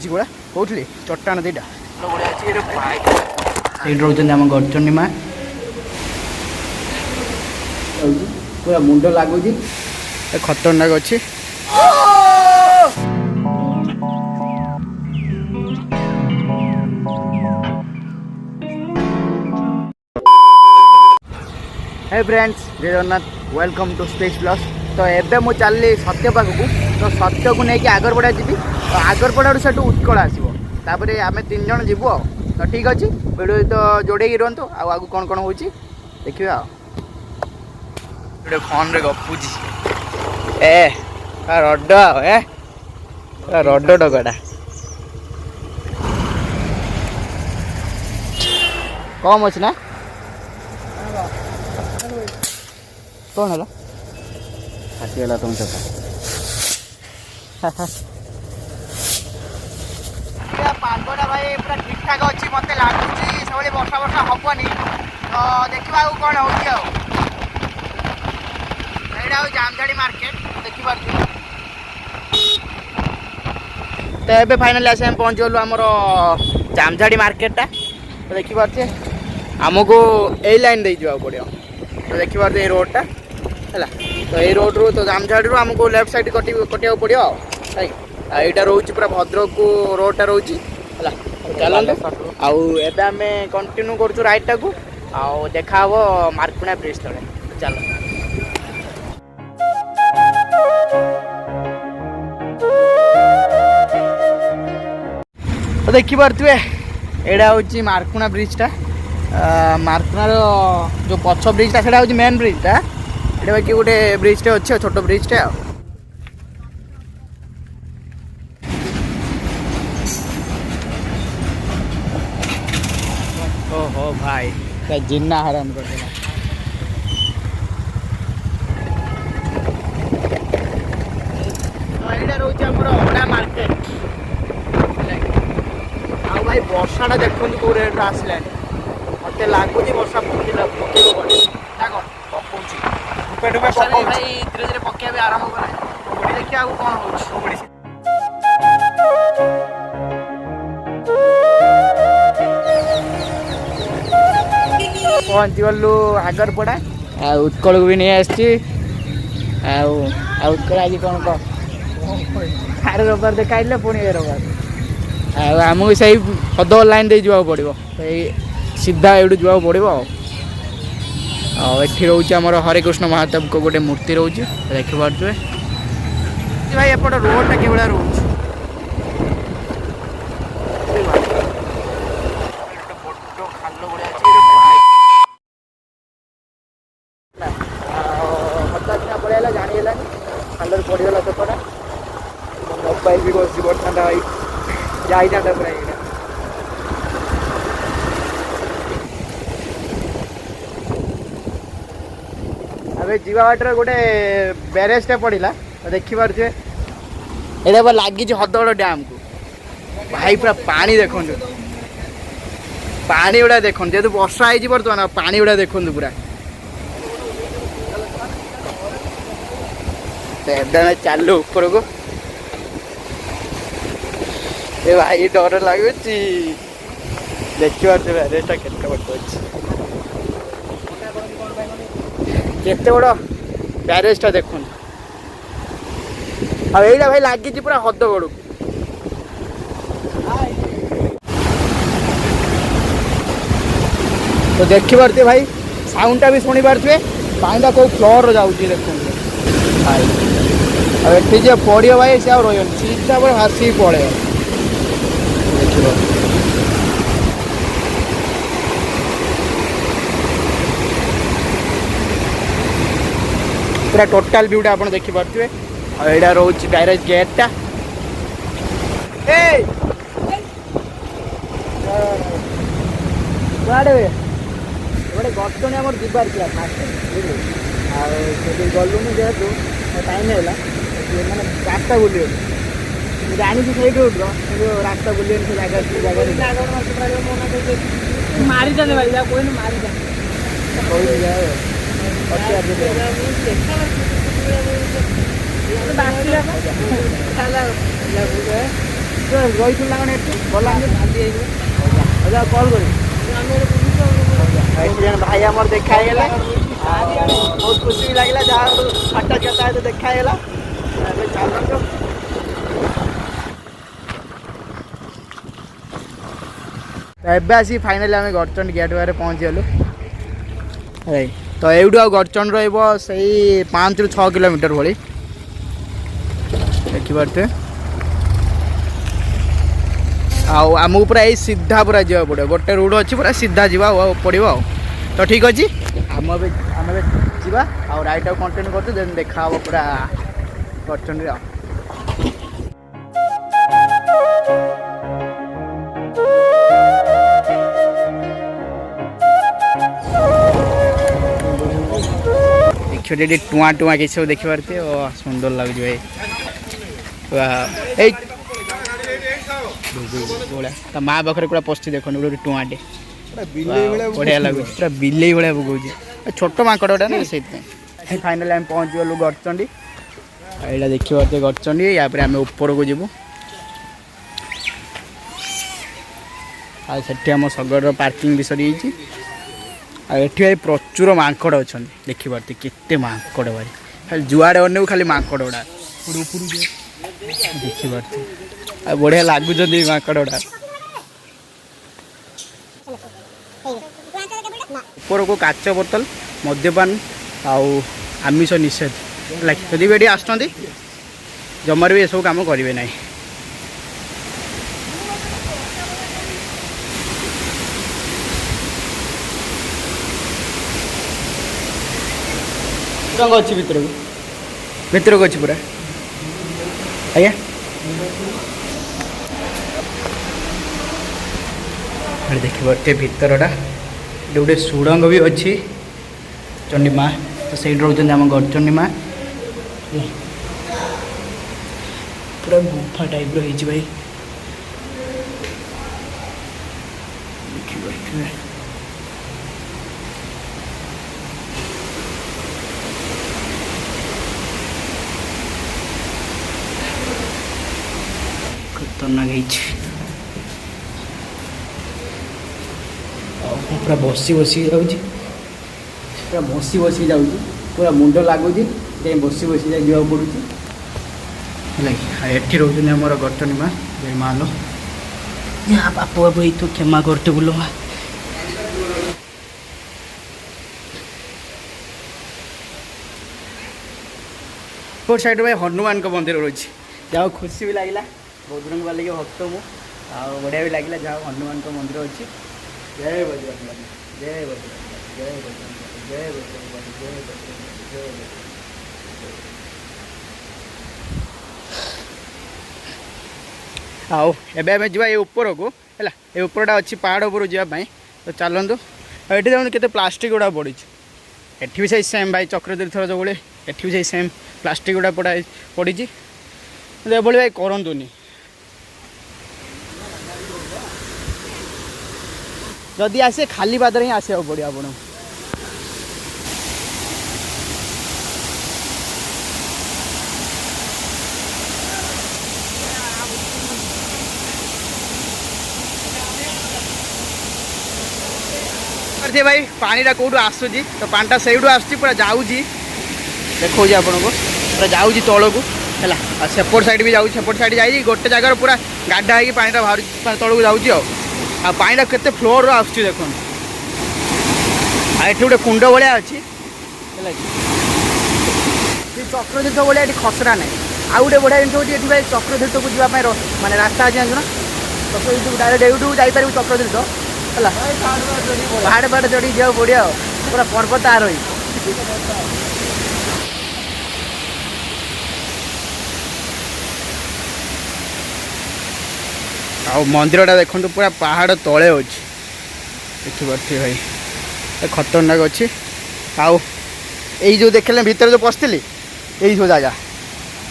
अच्छी गुड़ा कौन चट्टान दीटा रोचन आम गडचंडी माँ पूरा मुंड लगुच खतरनाक अच्छी हे फ्रेंड्स जय Jagannath welcome to space plus. तो एबे मु चलली सत्य पाखक तो सत्य को लेकिन आगरपड़ा जी तो आगरपड़ू से उत्कल आसो तापर आम 3 जन जीवु तो ठीक अच्छे वीडियो तो जोड़े रुहतु आगे कौन कौन हो देखा फोन रे गपुची ए रड ए रड डगड़ा कम अच्छे ना कौन है फाटीगला तुम सब पागटा भाई पूरा ठीक ठाक अच्छी मत लगुच सब वर्षा वर्षा हेनी तो देखा कौन हो जामझाड़ी मार्केट देखिए तो ये फाइनाली आस पहुँच गलु आमर जामझाड़ी मार्केटा तो देखिए आमको यही लाइन दे जावा पड़ो तो देखिए रोडटा है तो ये रोड रू तो जामझाड़ी रू आमको लेफ्ट साइड कटिया पड़ो यहाँ रोच पूरा भद्रक को रोडटा रोच है चलते आम कंटिन्यू करूँ राइडटा को आउ देखा मार्कुणा ब्रिज तले चल तो देखिपे एटा हूँ मार्कुणा ब्रिजटा मार्कुणार जो पछ ब्रिजटा से हूँ मेन ब्रिजटा ये बाकी गोटे ब्रिजटे अच्छे छोट ब्रिजटे ओहो भाई जिन्ना हराम कर देना रोचे अड़ा मार्केट आ भाई वर्षाटा देखो कौ रेट आसला मत लगुच वर्षा पकड़ भाई धीरे धीरे पकड़ा भी आरंभ कले देखिए कौन हो पहुँची गलु आगरपड़ा उत्कल को भी नहीं आसती उत्कल आज कौन कह आर रबार देखा पुणी रबार आमको से हदल लाइन दे जावा पड़ो सीधा एवं जावा पड़ो एठी रोचे आमर हरे कृष्ण महादेव को गोटे मूर्ति रोचे देखिपे भाई एपट रोडटा कि रोच पड़ेगा जानीगला खाल पड़गला सेपटा मोबाइल भी बस पड़ता भाई जाता पूरा यहाँ अबे जीवा बाटर गोटे ब्यारेजटा पड़ा तो देखिपे ये लगी हदगड़ डैम को भाई पूरा पानी देखो पानी गुड़ा देखो जेहतु वर्षा है बर्तमान पानी गुड़ा देखो पूरा तो चलू ऊपर को ए भाई डर लगुच देखिए ब्यारेजटा केते बड़ केते बड़ ब्यारेजटा देखो आईटा भाई लगी पूरा हदगड़ तो देखिपे भाई साउंडटा भी शुणी पारे पानीटा कौ फ्लोर जाऊँगी देखो भाई अब ये पड़ो भाई से रही सीधा पर हासी पड़े पूरा टोटाल व्यूटा आप देखिपे यहाँ रोच ब्यारेज गेटा गोटे गडचंडी आम जीवार था फास्ट गलुन जेहतु टाइम है मैंने रास्ता बुले जानी से रोड रास्ता बुले से जगह मारी जाने वाली कोई मारी रही ना कौन गला कल कर भाई आम देखाई बहुत खुशी भी लगे जहाँ हठात कहता देखाई चलत एबे आसी फाइनाली आम गड़चंडी गेट बारे पहुँची गलु तो एवढू आ गड़चंड रही 5 ରୁ 6 किलोमीटर भाई देखिपे आमको पूरा यही सीधा पूरा जावा पड़ो गोटे रोड अच्छी पूरा सीधा जा पड़ो तो ठीक अच्छे आम जा राइट कंटिन्यू कर देखा पूरा गड़चंडी देखिए टुआ टुआ किस देखी पारते सुंदर लगे भाई माँ पाखे पूरा पशि देख गोटे टुआटे बढ़िया लगुच पूरा बिले भाया पकाऊे छोट माकड़ा ना से फाइनाली आम पहुँच गलु गड़चंडी यहाँ देखी पारते गड़चंडी या आम ऊपर को जीवु आम शगर पार्किंग भी सरी एठी भाई प्रचुर माकड़ अच्छा देखी पारते केते माकड़ भाई खाली जुआड़े अने खाली माकड़ गुड़ा देखी पारते बढ़िया लगुच माकड़ गुड़ा ऊपर को काच बोतल मद्यपान आमिष निषेध जदि भी ये आसुँच जमार भी ये सब कम करेंगे ना रंग अच्छी भितर को अच्छी पूरा आज्ञा देखी पारे भितरटा गोटे सुड़ंग भी अच्छी चंडी माँ तो सही रोच आम गड़चंडी माँ पूरा गुफा टाइप रही भाई देखिए खतरनाक पूरा बसी बसी जाऊँगी पूरा बसी बसी जाऊँगी पूरा मुंड लगुच बसी बसी जा पड़ू है एठी रोज आमर गड़चंडी माँ जय माँ लो यहाँ बाप बाप ये तो क्षमा करते बोलो माँ फोर साइड भाई हनुमान का मंदिर रही जहाँ खुशी भी लगे बहुत दिन वाले भक्त मु बढ़िया भी लगे जहाँ हनुमान का मंदिर अच्छी जय बजरंग जय बजरंग जय बजरंग जय बजरंग जय बजरंग जय बजरंग एबे आम जा ऊपर को है ये ऊपरटा अच्छी पहाड़ ऊपर जावाई तो चलतु ये देखते केते प्लास्टिक गुड़ा पड़ी एठी भी सही सेम भाई चक्रतीर्थर जो भाई एठी भी सही सेम प्लास्टिक गुड़ा पड़ी ये भाई करतुनि जदि आसे खाली पादर ही आसा पड़ो आप भाई पानीटा कौटू आसूँ तो पानीटा से पूरा जाऊँगी देखो आपन को पूरा जाऊँगी तौल को है सेपट साइड भी जाऊँ सेपट साइड जा गोटे जगार पूरा गाढ़ा हो पानीटा बाहर तौल को जाऊँगी पानीटा केते फ्लोर आस देखो ये गोटे कुंड भाया अच्छी चक्रतीर्थ भाया ये खसरा ना आउ गोटे बढ़िया जिन ये भाई चक्रतीर्थ को जावाई मानने रास्ता अच्छे जाना चक्रतीर्थ डायरेक्ट एवं जापर चक्रतीर्थ है पहाड़ पहाड़ चढ़ी जाओ पड़िया पूरा पर्वत आर मंदिरटा देखो पूरा पहाड़ तले अच्छी देखिए भाई खतरनाक अच्छी आउ यही जो देखले भीतर जो पशि यही सब जगह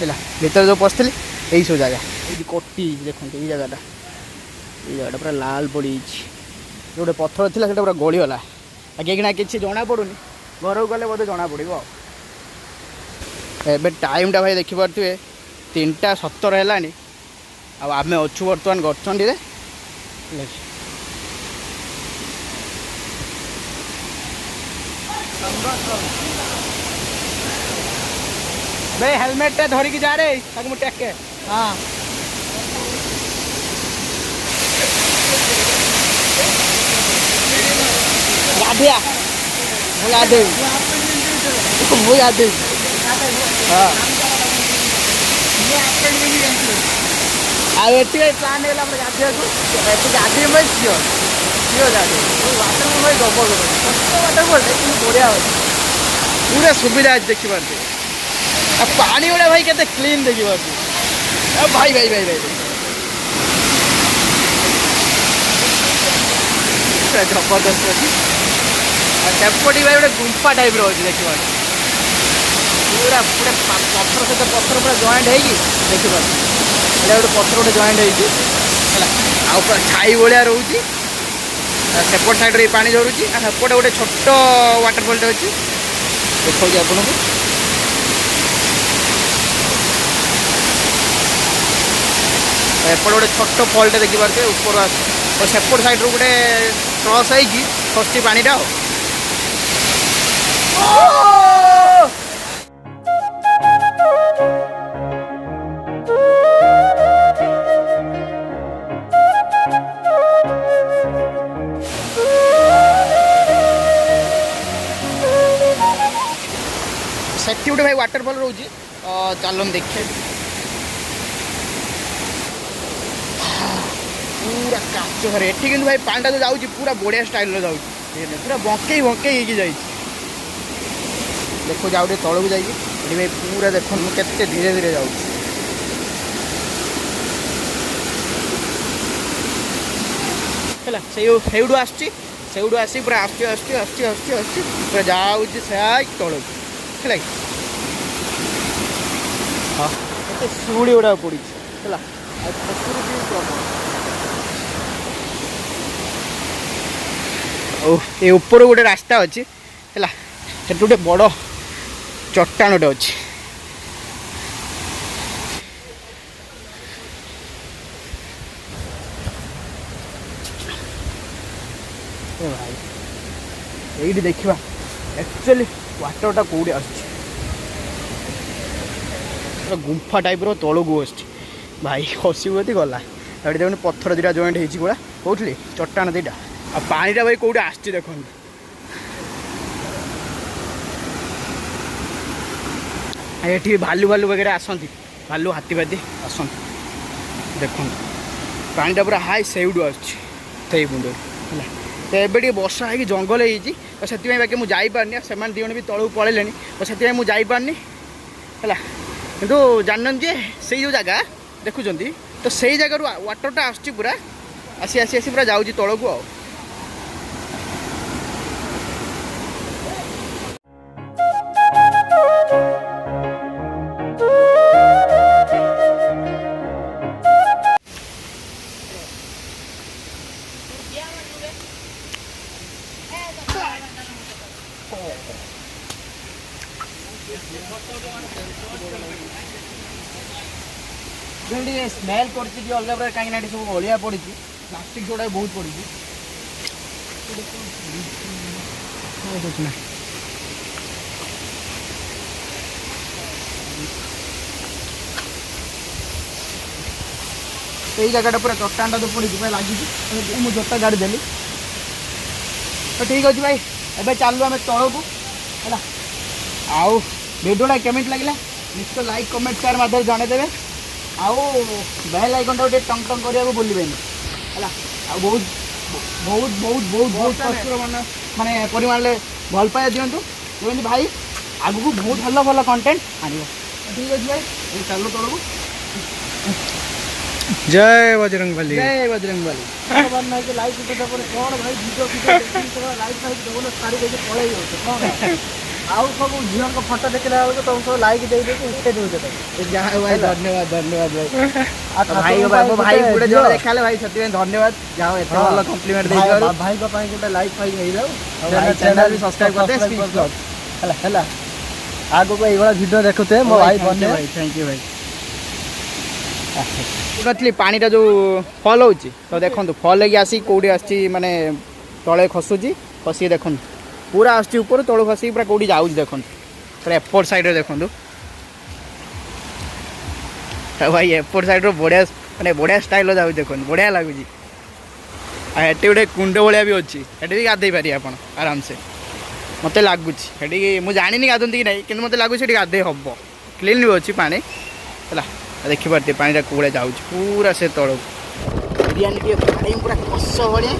है भीतर जो पशि यही सब जगह ये कोटी देखो ये जगह पूरा लाल पड़ी गोटे पत्थर थी पूरा गलीगला कहीं किसी जना पड़ूनी घर को गले बोधे जना पड़ो एबे टाइमटा भाई देखिपे 3टा 17 है आम अच्छु बर्तमान गड़चंडी भाई हेलमेट धरिकी जा रे मुझे टेके हाँ गाधिया मुझे गाधे हाँ आगे प्लान है गाधिया गाधे मैं सियोर सियोर गाधे वाटरफॉल डबल वाटरफॉल बढ़िया पूरा सुविधा अच्छे देखिए पानी गुड़ा भाई के क्लीन देखिए भाई भाई भाई भाई जबरदस्त अच्छी सेपटी भाई गोटे गुंफा टाइप रही देखिए पूरा पूरा पत्थर सहित पत्थर पूरा जॉइंट है देखिए गोटे पत्थर गोटे जॉइंट है पूरा छाई भाया रोचे सेपट साइड पानी झरुची सेपटे गोटे छोट वाटरफॉल अच्छी देखा आपको एपट गोटे छोट फलटे देखिपे ऊपर और सेपट साइड रू गोटे क्रस होती पानीटा सेठी गोटे भाई वाटरफॉल रोचे चलन देखे पूरा काच घर एठी कि भाई पानी तो जाऊँगी पूरा बढ़िया स्टाइल जाऊँगी पूरा बंकई बंकई जाए देखो जाऊ तौक को जाइए भाई पूरा देखो केते धीरे धीरे जाऊँ है ସେଇଠୁ ଆସି ପୁରା ଆସୁଛି ପୁରା ଯାଉଛି ତଳକୁ ହେଲା ହଁ ଏତେ ଶିଉଳି ଗୁଡ଼ାକ ପଡ଼ିଛି ହେଲା ଓ ଏ ଉପର ଗୋଟେ ରାସ୍ତା ଅଛି ହେଲା ସେଠି ଗୋଟେ ବଡ଼ ଚଟାଣଟେ ଅଛି ये देखा एक्चुअली वाटरटा कौटे आ गुंफा टाइप तौक को भाई खसी गला ये देखो पत्थर दुटा जॉइंट होगा कौटली चट्टान दुटा आ पानीटा भाई कौटे आस देख ये भालू भालू वगैरह आसती भालू हाथी फाती आसती देख पानीटा पूरा हाई सेउडू आई बुंद है तो ये वर्षा है जंगल होती बाकी मुझे जापारनी से दिजन भी तौक पलैले तो से मुझे जापारनी है कितु जान जे से जो जगह देखुं तो से जगार वाटरटा आस पूरा आसी आसी आसी पूरा जाऊँगी तौक को स्मेल कर अलग प्रकार कहीं सब अलिया पड़ी प्लास्टिक जोड़ा बहुत पड़ी यही जगह पूरा चट्टान तो पड़ी लगी मुझे जोता गाड़ी देली तो ठीक अच्छे भाई एवं चलू आम तौक को है आउ भिडियोटा केमिट लगे निश्चय लाइक कमेंट शेयर मध्य जनईदेवे आउ बेल आइकन टाइम टंग टंग करने भूलें है बहुत बहुत बहुत बहुत बहुत प्रचुर माने परिमाण भल पाया दिंतु जमी भाई आगू बहुत भल भल कंटेंट आन ठीक अच्छे भाई चलो तौक जय बजरंगबली लाइक कौन भाई वीडियो लाइक फाइक पड़े कौन आउ सब झील फटो देखला तुम सब लाइक दे उठे दौचे भाई धन्यवाद धन्यवाद भाई भाई भाई गोटे जो देखा भाई से धन्यवाद जाओ एत भल कम्प्लीमेंट भाई गोटे लाइक फाइक हो जाओ चैनल भी सब्सक्राइब करते है आगो को ये भिडियो देखते मो भाई धन्यवाद थैंक यू भाई। नथली पानीटा जो फल हो तो देखो फल लगी आसी कौटी आसी माने तले खसुची खसी देखो पूरा आस ऊपर तल खसी पूरा कौटी जाऊँ देखो पूरा एपट साइड देखो भाई एपट साइड बढ़िया माने बढ़िया स्टाइल जाऊँ देखो बढ़िया लगुच एटी गोटे कुंड भाया भी अच्छी भी गाधे पारे आप आराम से मत लगुच मुझे जानी गाधती कि नहीं कि मत लगुच गाधे हम क्लीन भी अच्छी पानी है देखिए पानी कौड़ा जाऊँ पूरा से तल बिरियानी टे पानी पूरा कष भाया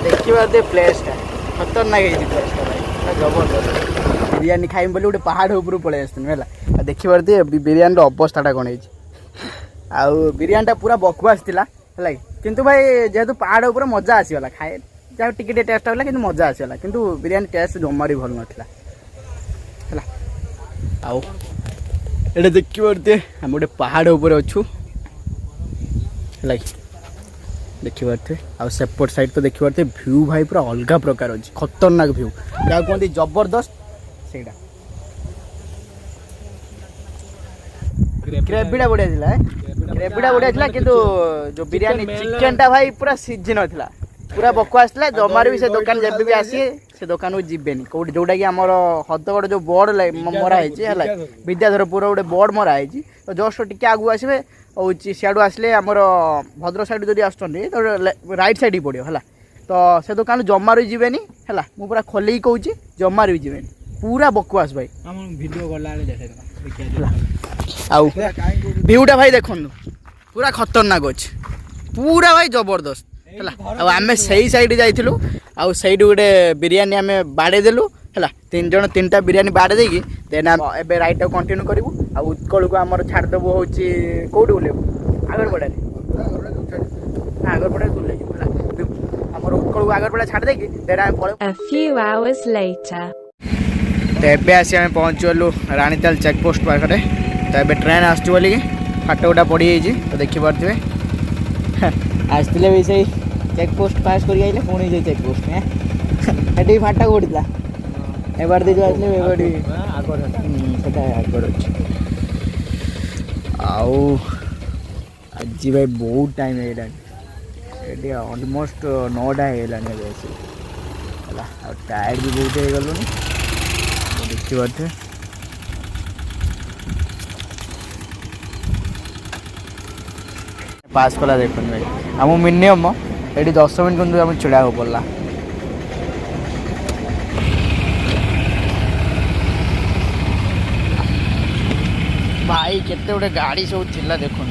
देखिए प्लेसटा खतरनाक प्लेसटा भाई जबरदस्त बिरियानी खाई बोली गोटे पहाड़ ऊपर पलि आसती देखिए बिरियानी अवस्था कौन है आउ बिरियानी पूरा बकवास थिला है किंतु भाई जेहेतु पहाड़ ऊपर मजा आसीगला खाए जहाँ टिके टेस्ट होगा कि मजा आसीगला किंतु बिरियानी टेस्ट जमार भल नाला है आउ ये देखिए आम गोटे पहाड़ ऊपर अच्छु है देखिए आउ सेपट साइड तो देखिए भ्यू भाई पूरा अलग प्रकार अच्छी खतरनाक भ्यू जहाँ कहते जबरदस्त से ग्रेवीटा बढ़िया थी ग्रेवीटा बढ़िया थी कि जो बिरियानी चिकेन टा भाई पूरा सीझी नाला पूरा बकवास था जमार भी से दुकान जब भी आसिए से दुकान को जीवेनि कौट जोटा कि आमर हदगड़ जो बोर्ड मराई है विद्याधरपुर गोटे बोर्ड मराई तो जस्ट टिके आगू आसवे हूँ सियाड़ू आसले आमर भद्रक साइड जब आसुँच तो राइट साइड पड़ो है तो से दुकान जमार भी जीवेनि है मुझे पूरा खोलिक कहूँ जमार भी जीवेनि पूरा बकवास भाई वीडियो गला आउ भ्यूटा भाई देखो पूरा खतरनाक अच्छे पूरा भाई जबरदस्त है आम से सैड जाइलु आउ सैड गोटे बिरियानी आम बाड़ेदेलु है तीन जन तीन टा बिरियानी बाड़े देकी देन एबे राइट कंटिन्यू करूँ आउ उत्कल को आम छाड़देबू हूँ कौट बुलेबू आगरपड़ा आगरपड़ा बुले आम उत्कल को आगरपड़ा छाड़ देकी देन आम पड़े तो एबे आसी आम पहुँचलु रानीताल चेकपोस्ट पाखे तो एबे ट्रेन आसुच बोलिकी फाट गुटा पड़ी तो देखिपे आसते भी से चेकपोस्ट पास कर आइले पुणी से चेकपोस्ट है फाटा पड़ा एबार दे जो आसले आगर आउ आज भाई बहुत टाइम है ऑलमोस्ट 9टा है टायर भी बहुत हो गलुनी देखिए पास कला देख भाई आम मिनिमम ये 10 मिनट आम छिड़ा हो पड़ा भाई केते गोटे गाड़ी सब थिला देखो